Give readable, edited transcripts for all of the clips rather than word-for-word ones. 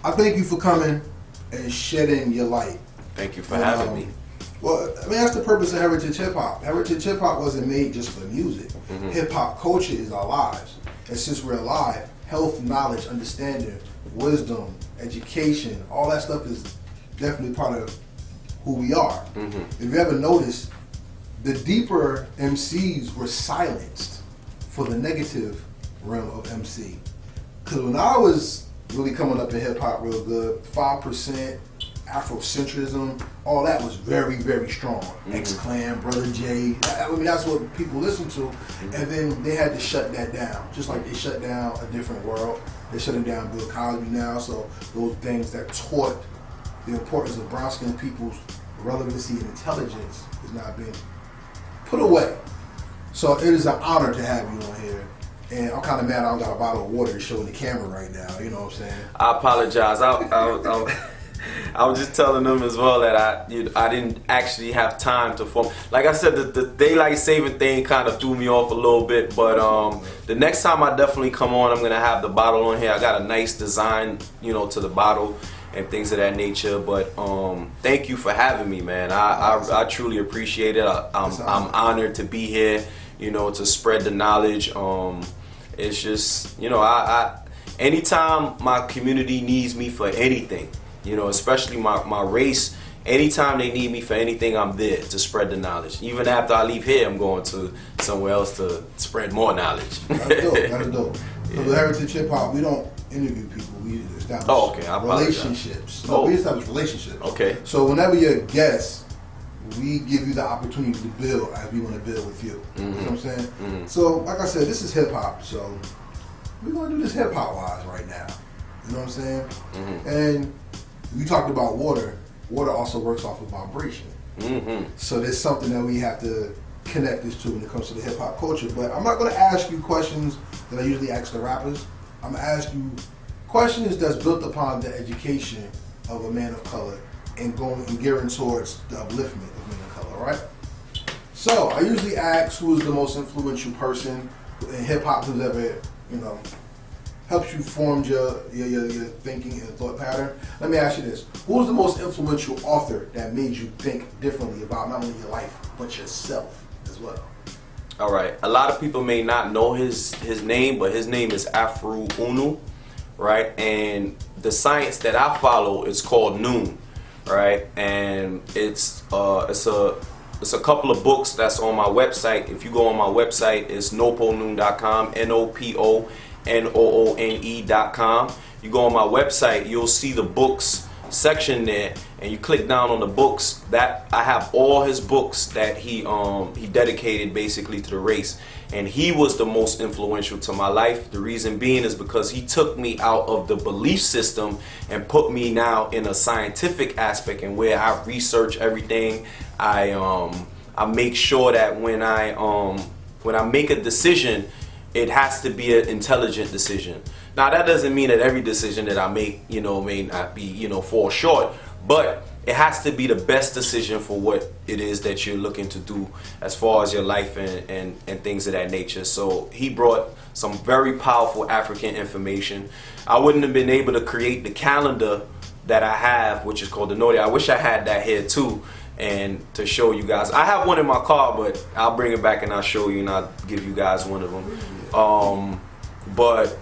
I thank you for coming and shedding your light. Thank you for having me. Well, I mean, that's the purpose of Heritage Hip Hop. Heritage Hip Hop wasn't made just for music. Hip hop culture is our lives. And since we're alive, health, knowledge, understanding, wisdom, education, all that stuff is definitely part of who we are. If you ever notice, the deeper MCs were silenced for the negative realm of MC. Because when I was really coming up in hip hop real good, 5%, Afrocentrism, all that was very, very strong. X-Clan, Brother J, I mean, that's what people listen to. And then they had to shut that down. Just like they shut down A Different World. They're shutting down Bill Cosby now. So those things that taught the importance of brown-skinned people's relevancy and intelligence is now being put away. So it is an honor to have you on here. And I'm kind of mad I don't got a bottle of water to show in the camera right now. You know what I'm saying? I apologize. I was just telling them as well that I didn't actually have time to form. Like I said, the daylight saving thing kind of threw me off a little bit. But the next time I definitely come on, I'm gonna have the bottle on here. I got a nice design, you know, to the bottle and things of that nature. But thank you for having me, man. I truly appreciate it. I'm honored to be here, you know, to spread the knowledge. It's just, you know, anytime my community needs me for anything, you know, especially my race, anytime they need me for anything, I'm there to spread the knowledge. Even after I leave here, I'm going to somewhere else to spread more knowledge. That's dope, that's dope. So with Heritage Hip Hop, we don't interview people, we establish relationships. No, we establish relationships. Okay. So whenever you're a guest, we give you the opportunity to build as we want to build with you. You know what I'm saying? So like I said, this is hip hop, so we're gonna do this hip hop wise right now. You know what I'm saying? And we talked about water. Water also works off of vibration. So there's something that we have to connect this to when it comes to the hip hop culture. But I'm not gonna ask you questions that I usually ask the rappers. I'm gonna ask you questions that's built upon the education of a man of color and going and gearing towards the upliftment of men of color, right? So I usually ask who is the most influential person in hip hop who's ever, you know, helps you form your thinking and thought pattern. Let me ask you this: who was the most influential author that made you think differently about not only your life but yourself as well? All right. A lot of people may not know his name, but his name is Afro Unu, right? And the science that I follow is called Noot, right? And it's a couple of books that's on my website. If you go on my website, it's noponoon.com, NOPONOONE.com. You go on my website, you'll see the books section there, and you click down on the books. That I have all his books that he dedicated basically to the race, and he was the most influential to my life. The reason being is because he took me out of the belief system and put me now in a scientific aspect, and where I research everything. I make sure that when I make a decision, it has to be an intelligent decision. Now that doesn't mean that every decision that I make, you know, may not be, you know, fall short, but it has to be the best decision for what it is that you're looking to do as far as your life and things of that nature. So he brought some very powerful African information. I wouldn't have been able to create the calendar that I have, which is called the Noot. I wish I had that here too, and to show you guys. I have one in my car, but I'll bring it back and I'll show you, and I'll give you guys one of them. But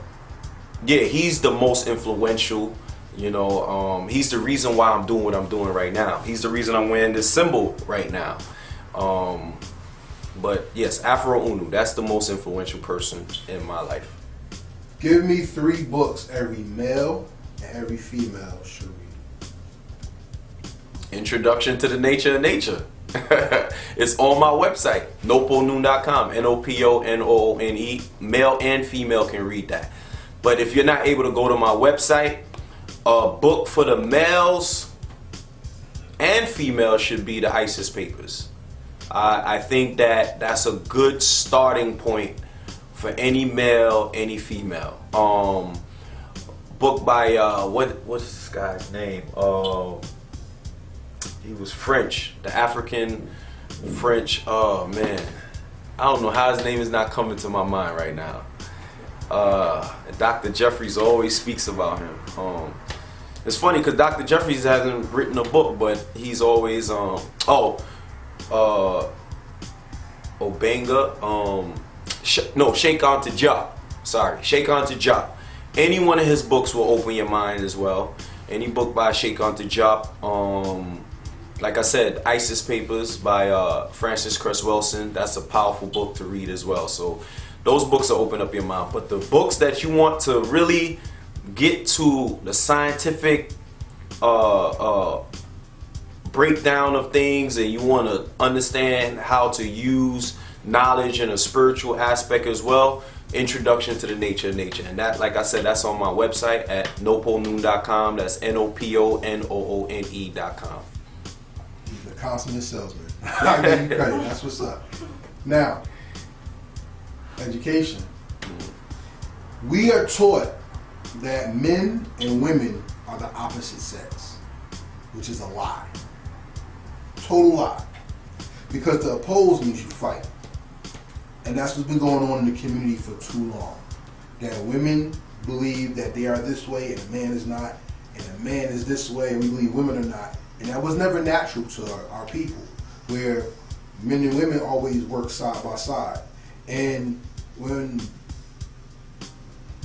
yeah, he's the most influential, you know. He's the reason why I'm doing what I'm doing right now. He's the reason I'm wearing this symbol right now. But yes, Afro Unu, that's the most influential person in my life. Give me 3 books every male and every female should read. Introduction to the Nature of Nature. It's on my website, noponoon.com, NOPONOONE. Male and female can read that. But if you're not able to go to my website, a book for the males and females should be the ISIS Papers. I think that that's a good starting point for any male, any female. Book by what's this guy's name? He was French, the African French. Oh man, I don't know how his name is not coming to my mind right now. Dr. Jeffries always speaks about him. It's funny because Dr. Jeffries hasn't written a book, but he's always Obanga, Shake On to Jah. Sorry, Shake On to Jah. Any one of his books will open your mind as well. Any book by Shake On to Jah. Like I said, ISIS Papers by Francis Cress Wilson. That's a powerful book to read as well. So those books will open up your mind. But the books that you want to really get to the scientific breakdown of things, and you want to understand how to use knowledge in a spiritual aspect as well, Introduction to the Nature of Nature. And that, like I said, that's on my website at noponoon.com. That's NOPONOONE.com. He's a consummate salesman. I give you credit. That's what's up. Now, education. We are taught that men and women are the opposite sex, which is a lie. Total lie. Because to oppose means you fight. And that's what's been going on in the community for too long. That women believe that they are this way and a man is not, and a man is this way and we believe women are not. And that was never natural to our people, where men and women always work side by side. And when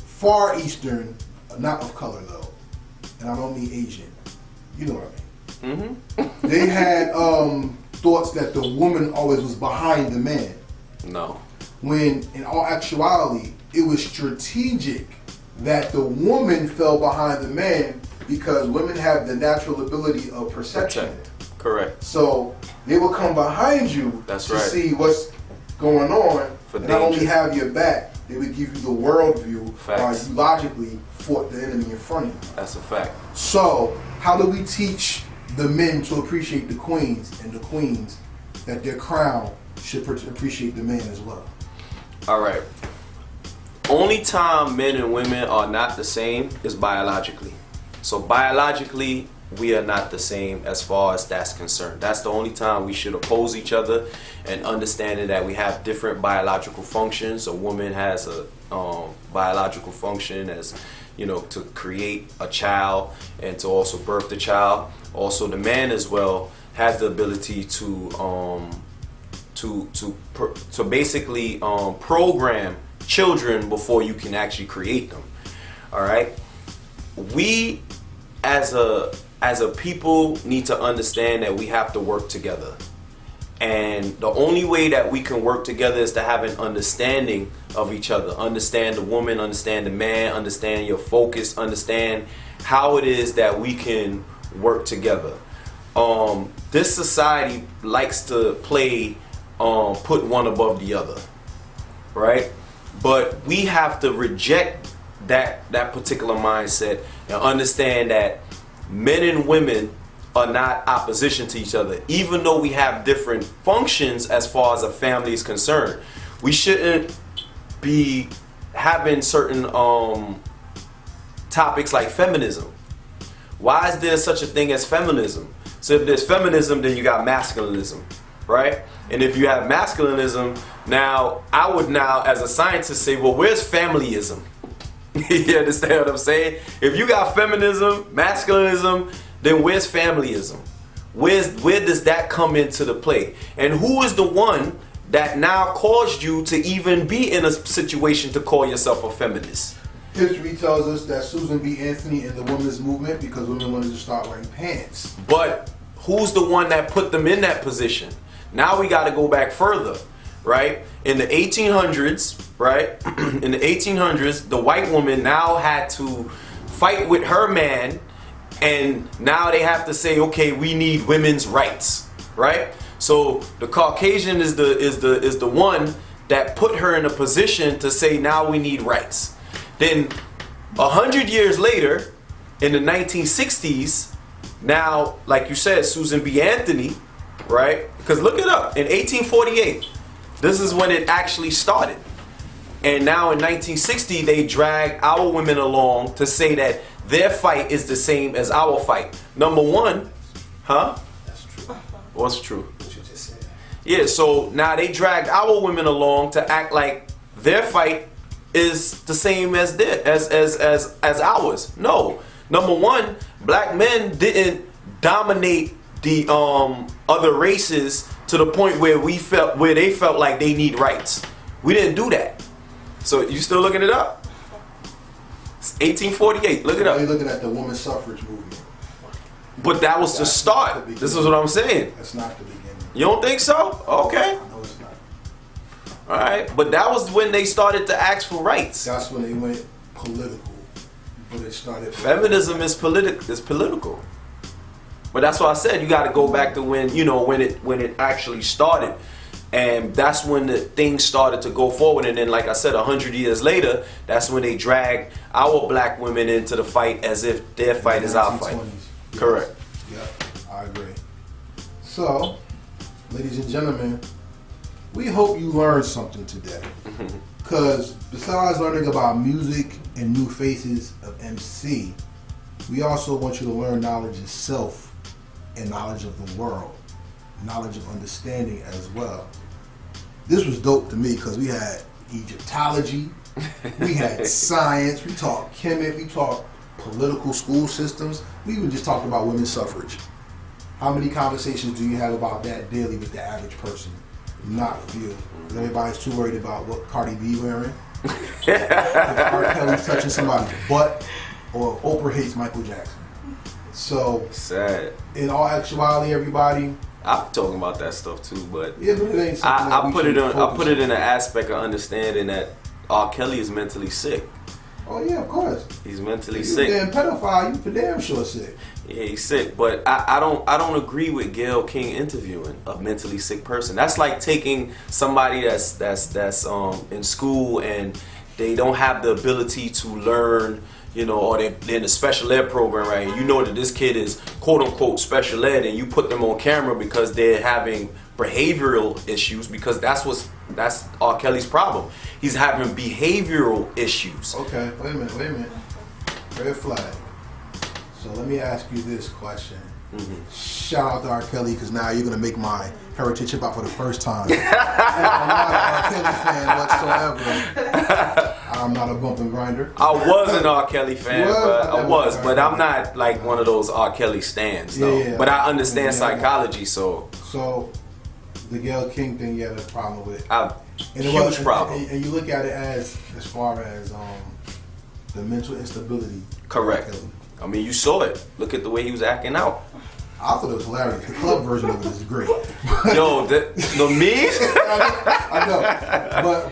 Far Eastern, not of color though, and I don't mean Asian, you know what I mean. Mm-hmm. They had thoughts that the woman always was behind the man. No. When in all actuality, it was strategic that the woman fell behind the man because women have the natural ability of perception. Correct. So they will come behind you to see what's going on, and not only have your back, they would give you the world view while you logically fought the enemy in front of you. That's a fact. So how do we teach the men to appreciate the queens, and the queens that their crown should appreciate the man as well? All right. Only time men and women are not the same is biologically. So biologically, we are not the same as far as that's concerned. That's the only time we should oppose each other, and understanding that we have different biological functions. A woman has a biological function as, you know, to create a child and to also birth the child. Also, the man as well has the ability to basically program children before you can actually create them. All right, we as a people need to understand that we have to work together, and the only way that we can work together is to have an understanding of each other. Understand the woman, understand the man, understand your focus, understand how it is that we can work together. This society likes to play put one above the other, right? But we have to reject that particular mindset and understand that men and women are not opposition to each other. Even though we have different functions as far as a family is concerned, we shouldn't be having certain topics like feminism. Why is there such a thing as feminism? So if there's feminism, then you got masculinism, right? And if you have masculinism, now I would now as a scientist say, well, where's familyism? You understand what I'm saying? If you got feminism, masculinism, then where's familyism? Where does that come into the play? And who is the one that now caused you to even be in a situation to call yourself a feminist? History tells us that Susan B. Anthony in the women's movement because women wanted to start wearing pants. But who's the one that put them in that position? Now we got to go back further, right? In the 1800s, right? In the 1800s, the white woman now had to fight with her man, and now they have to say, okay, we need women's rights, right? So the Caucasian is the one that put her in a position to say, now we need rights. Then 100 years later, in the 1960s, now, like you said, Susan B. Anthony, right? Because look it up, in 1848, this is when it actually started. And now in 1960, they drag our women along to say that their fight is the same as our fight. Number one, huh? That's true. What's true? What you just said. Yeah, so now they dragged our women along to act like their fight is the same as ours. No, Number one, black men didn't dominate the other races to the point where they felt like they need rights. We didn't do that. So you still looking it up? It's 1848. Look it up. You're looking at the women's suffrage movement. But that was the start. This is what I'm saying. That's not the beginning. You don't think so? Okay. No, it's not. All right. But that was when they started to ask for rights. That's when they went political. But it started. Feminism is political. But that's why I said you got to go back to when it actually started, and that's when the things started to go forward. And then, like I said, 100 years later, that's when they dragged our black women into the fight as if their fight is our fight. Yes. Correct. Yep, I agree. So, ladies and gentlemen, we hope you learned something today. Because besides learning about music and new faces of MC, we also want you to learn knowledge of self and knowledge of the world, knowledge of understanding as well. This was dope to me because we had Egyptology, we had science, we talked chemistry, we talked political school systems, we even just talked about women's suffrage. How many conversations do you have about that daily with the average person? Not few. Everybody's too worried about what Cardi B wearing, if R. Kelly's touching somebody's butt, or Oprah hates Michael Jackson. So sad. In all actuality, everybody, I'm talking about that stuff too, but yeah, but it ain't something that I we put it should on. I focus put it on. in the aspect of understanding that R. Kelly is mentally sick. Oh yeah, of course. He's mentally You sick. a damn pedophile, you for damn sure sick. Yeah, he's sick. But I don't agree with Gayle King interviewing a mentally sick person. That's like taking somebody that's in school and they don't have the ability to learn, or they're in a special ed program, right? You know that this kid is quote unquote special ed, and you put them on camera because they're having behavioral issues, because that's R. Kelly's problem. He's having behavioral issues. Okay, wait a minute. Red flag. So let me ask you this question. Shout out to R. Kelly, because now you're gonna make my heritage hip hop for the first time. And I'm not an R. Kelly fan whatsoever. I'm not a bump and grinder. I was an R. Kelly fan, Well, but I'm not like one of those R. Kelly stans, though. Yeah. But I understand Yeah. psychology, so So the Gayle King thing you had a problem with. huge problem. And you look at it as far as the mental instability. Correct. I mean, you saw it. Look at the way he was acting out. I thought it was hilarious. The club version of it is great. Yo, the me? I know.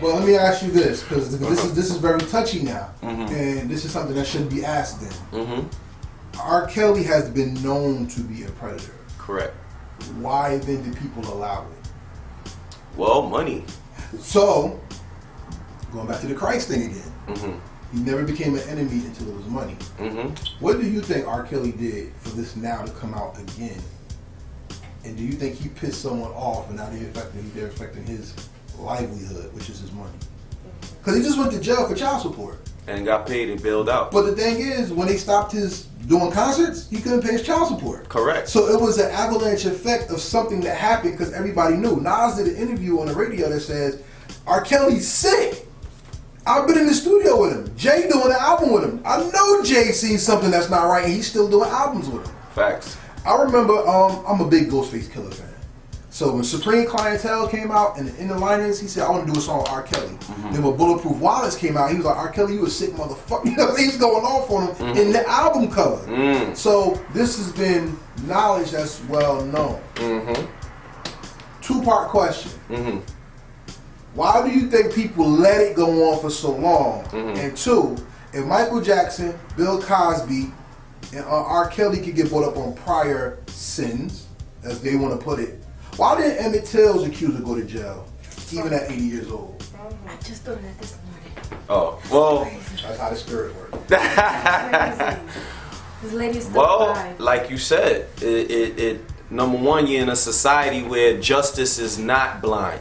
But let me ask you this, because this is very touchy now, and this is something that should be asked then. R. Kelly has been known to be a predator. Correct. Why then do people allow it? Well, money. So, going back to the Christ thing again. He never became an enemy until it was money. What do you think R. Kelly did for this now to come out again? And do you think he pissed someone off and now they're affecting his livelihood, which is his money? Because he just went to jail for child support. And got paid and bailed out. But the thing is, when they stopped his doing concerts, he couldn't pay his child support. Correct. So it was an avalanche effect of something that happened because everybody knew. Nas did an interview on the radio that says, R. Kelly's sick. I've been in the studio with him. Jay doing an album with him. I know Jay seen something that's not right and he's still doing albums with him. Facts. I remember, I'm a big Ghostface Killer fan. So when Supreme Clientele came out and in the linings, he said, I want to do a song with R. Kelly. Then when Bulletproof Wallace came out, he was like, R. Kelly, you a sick motherfucker. You know, he's going off on him in the album cover. So this has been knowledge that's well known. Two-part question. Why do you think people let it go on for so long? And two, if Michael Jackson, Bill Cosby, and R. Kelly could get brought up on prior sins, as they want to put it, why didn't Emmett Till's accuser go to jail, even at 80 years old? I just thought of that this morning. Oh, well. That's how the spirit works. This lady's still Well, alive. like you said, it number one, you're in a society where justice is not blind.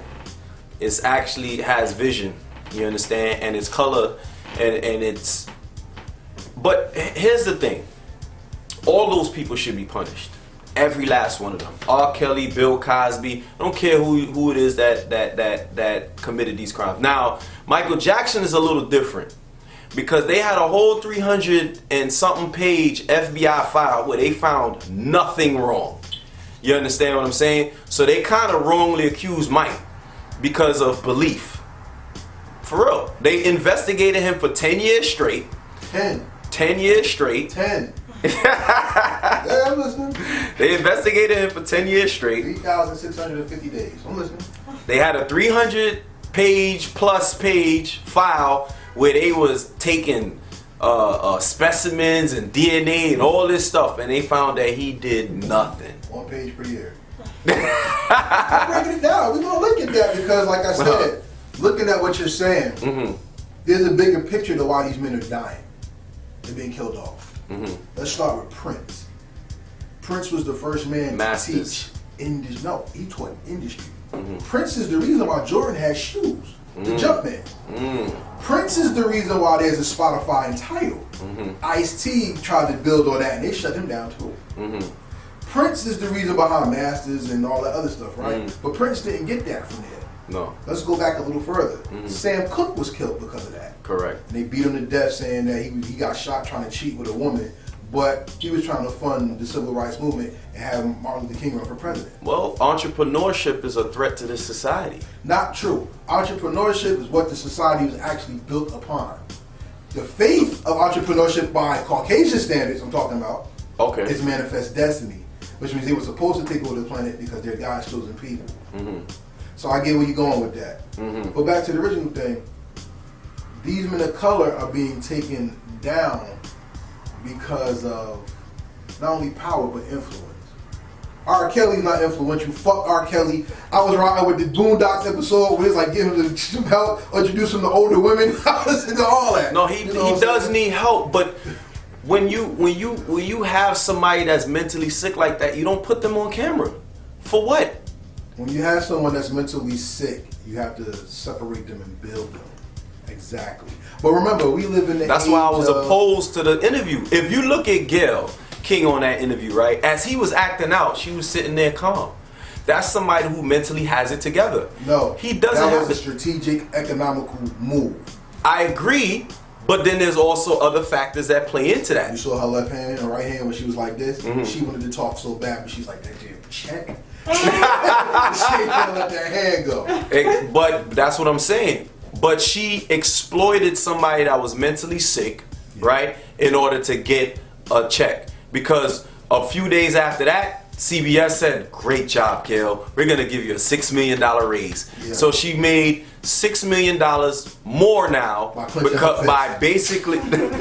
It's actually has vision, you understand, and it's color, and it's. But here's the thing: all those people should be punished, every last one of them. R. Kelly, Bill Cosby. I don't care who it is that committed these crimes. Now, Michael Jackson is a little different because they had a whole 300 and something page FBI file where they found nothing wrong. You understand what I'm saying? So they kind of wrongly accused Mike because of belief. For real. They investigated him for 10 years straight. 10 years straight. 10. Yeah, I'm listening. They investigated him for 10 years straight. 3,650 days. I'm listening. They had a 300 page file where they was taking specimens and DNA and all this stuff, and they found that he did nothing. 1 page per year. I'm breaking it down. We're gonna look at that because, like I said, looking at what you're saying, there's a bigger picture to why these men are dying. They're being killed off. Let's start with Prince. Prince was the first man to teach industry. No, he taught industry. Prince is the reason why Jordan has shoes. The Jumpman. Prince is the reason why there's a Spotify and Tidal. Ice-T tried to build on that and they shut him down too. Prince is the reason behind Masters and all that other stuff, right? But Prince didn't get that from there. No. Let's go back a little further. Sam Cooke was killed because of that. Correct. And they beat him to death saying that he got shot trying to cheat with a woman, but he was trying to fund the civil rights movement and have Martin Luther King run for president. Well, entrepreneurship is a threat to this society. Not true. Entrepreneurship is what the society was actually built upon. The faith of entrepreneurship by Caucasian standards, I'm talking about, is manifest destiny, which means they were supposed to take over the planet because they're God's chosen people. So I get where you're going with that. But back to the original thing, these men of color are being taken down because of not only power but influence. R. Kelly's not influential. Fuck R. Kelly. I was riding with the Boondocks episode where it's like giving him some help, introduce him to older women. I listen to all that. No, he does need help, but when you have somebody that's mentally sick like that, you don't put them on camera. For what? When you have someone that's mentally sick, you have to separate them and build them. Exactly. But remember, we live in the That's age why I was of, opposed to the interview. If you look at Gail King on that interview, right? As he was acting out, she was sitting there calm. That's somebody who mentally has it together. No, he doesn't. That was a strategic, economical move. I agree, but then there's also other factors that play into that. You saw her left hand and right hand when she was like this. She wanted to talk so bad, but she's like, that damn check. She ain't gonna let that hand go. But that's what I'm saying. But she exploited somebody that was mentally sick, right, in order to get a check. Because a few days after that, CBS said, great job, Gail. We're going to give you a $6 million raise. Yeah. So she made $6 million more now by basically,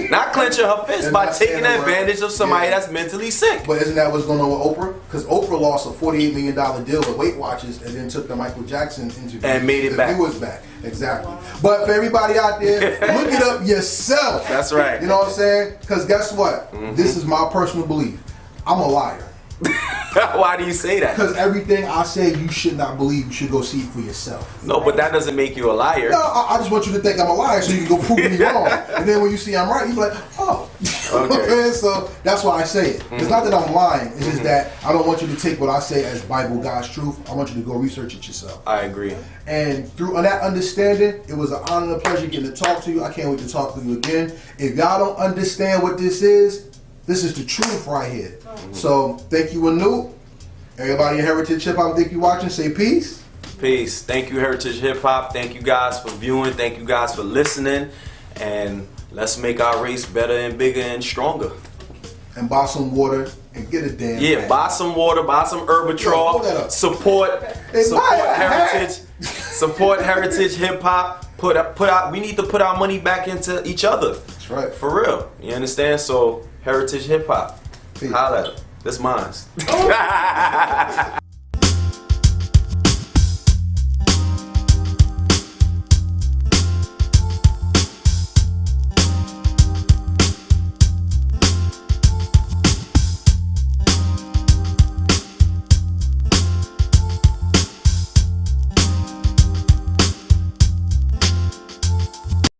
not clenching her fist, by taking advantage of somebody that's mentally sick. But isn't that what's going on with Oprah? Because Oprah lost a $48 million deal with Weight Watchers and then took the Michael Jackson interview. And made it back. He was back. Exactly. But for everybody out there, look it up yourself. That's right. You know what I'm saying? Because guess what? This is my personal belief. I'm a liar. Why do you say that? Because everything I say you should not believe. You should go see it for yourself. No, but that doesn't make you a liar. No, I just want you to think I'm a liar so you can go prove me wrong. And then when you see I'm right, you be like, oh. Okay. So that's why I say it. It's not that I'm lying. It's just that I don't want you to take what I say as Bible, God's truth. I want you to go research it yourself. I agree. And through that understanding, it was an honor and a pleasure getting to talk to you. I can't wait to talk to you again. If y'all don't understand what this is the truth right here. So thank you, A Noot. Everybody in Heritage Hip Hop, thank you watching. Say peace. Peace. Thank you, Heritage Hip Hop. Thank you guys for viewing. Thank you guys for listening. And let's make our race better and bigger and stronger. And buy some water and get a damn hat. Buy some water, buy some Herbitrol. Support Heritage. Support Heritage Hip Hop. We need to put our money back into each other. That's right. For real. You understand? So Heritage Hip Hop. Holla at it. This mine's.